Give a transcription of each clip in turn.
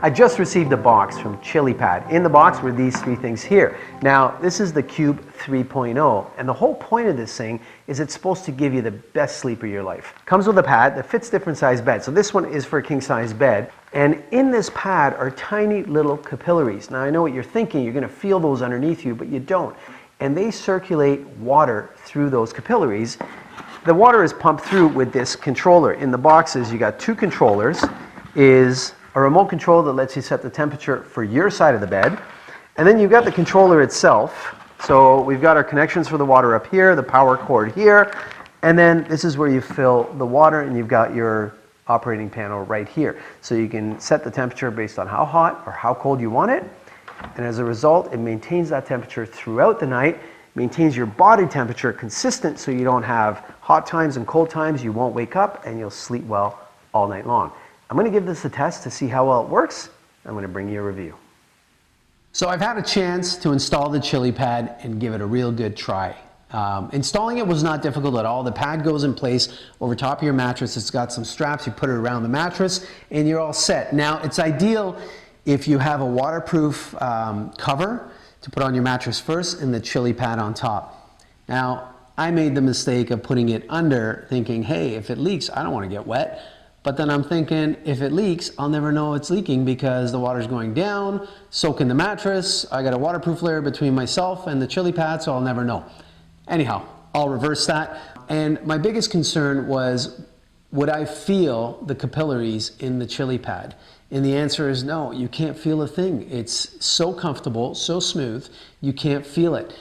I just received a box from ChilliPAD. In the box were these three things here. Now, this is the Cube 3.0, and the whole point of this thing is it's supposed to give you the best sleep of your life. Comes with a pad that fits different size beds. So this one is for a king size bed, and in this pad are tiny little capillaries. Now, I know what you're thinking, you're gonna feel those underneath you, but you don't. And they circulate water through those capillaries. The water is pumped through with this controller. In the boxes, you got two controllers, is a remote control that lets you set the temperature for your side of the bed. And then you've got the controller itself. So we've got our connections for the water up here, the power cord here, and then this is where you fill the water, and you've got your operating panel right here. So you can set the temperature based on how hot or how cold you want it. And as a result, it maintains that temperature throughout the night, maintains your body temperature consistent so you don't have hot times and cold times, you won't wake up, and you'll sleep well all night long. I'm going to give this a test to see how well it works. I'm going to bring you a review. So I've had a chance to install the ChilliPAD and give it a real good try. Installing it was not difficult at all. The pad goes in place over top of your mattress. It's got some straps. You put it around the mattress and you're all set. Now, it's ideal if you have a waterproof cover to put on your mattress first and the ChilliPAD on top. Now, I made the mistake of putting it under thinking, hey, if it leaks, I don't want to get wet. But then I'm thinking, if it leaks, I'll never know it's leaking because the water's going down, soaking the mattress. I got a waterproof layer between myself and the ChilliPAD, so I'll never know. Anyhow, I'll reverse that. And my biggest concern was, would I feel the capillaries in the ChilliPAD? And the answer is no, you can't feel a thing. It's so comfortable, so smooth, you can't feel it.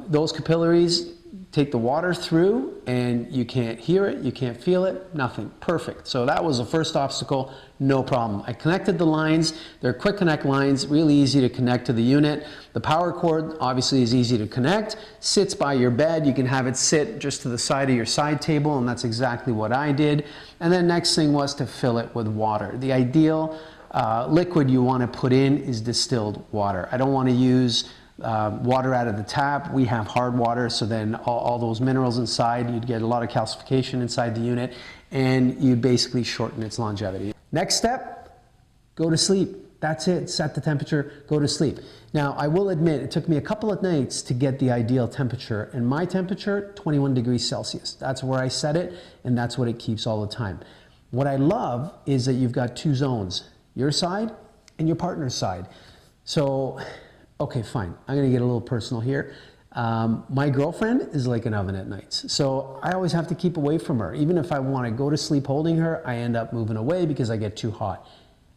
Those capillaries take the water through and you can't hear it, you can't feel it, nothing. Perfect. So that was the first obstacle, no problem. I connected the lines. They're quick connect lines, really easy to connect to the unit. The power cord obviously is easy to connect, sits by your bed. You can have it sit just to the side of your side table, and that's exactly what I did. And then next thing was to fill it with water. The ideal liquid you want to put in is distilled water. I don't want to use water out of the tap. We have hard water, so then all those minerals inside, you'd get a lot of calcification inside the unit, and you'd basically shorten its longevity. Next step, go to sleep. That's it. Set the temperature, go to sleep. Now, I will admit, it took me a couple of nights to get the ideal temperature, and my temperature, 21 degrees Celsius. That's where I set it, and that's what it keeps all the time. What I love is that you've got two zones, your side and your partner's side. So, okay, fine. I'm going to get a little personal here. My girlfriend is like an oven at nights. So I always have to keep away from her. Even if I want to go to sleep holding her, I end up moving away because I get too hot.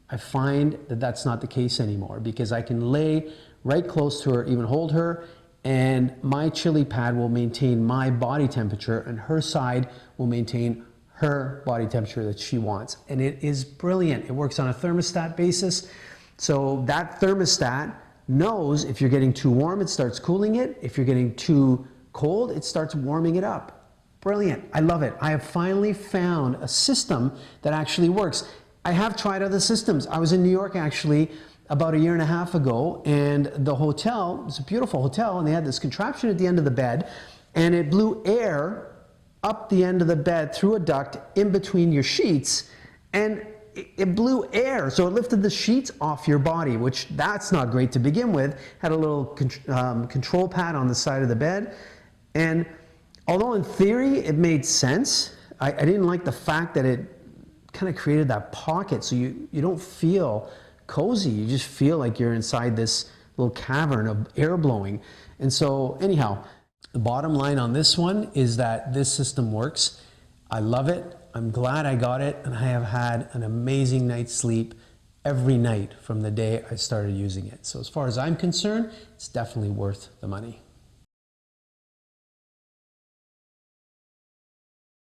I find that that's not the case anymore because I can lay right close to her, even hold her, and my ChilliPAD will maintain my body temperature and her side will maintain her body temperature that she wants. And it is brilliant. It works on a thermostat basis. So that thermostat knows if you're getting too warm, it starts cooling it. If you're getting too cold, it starts warming it up. Brilliant. I love it. I have finally found a system that actually works. I have tried other systems. I was in New York actually about a year and a half ago, and the hotel, it's a beautiful hotel, and they had this contraption at the end of the bed, and it blew air up the end of the bed through a duct in between your sheets, and it blew air, so it lifted the sheets off your body, which that's not great to begin with. Had a little control pad on the side of the bed, and although in theory it made sense, I didn't like the fact that it kind of created that pocket, so you don't feel cozy, you just feel like you're inside this little cavern of air blowing. And so anyhow, the bottom line on this one is that this system works. I love it. I'm glad I got it, and I have had an amazing night's sleep every night from the day I started using it. So as far as I'm concerned, it's definitely worth the money.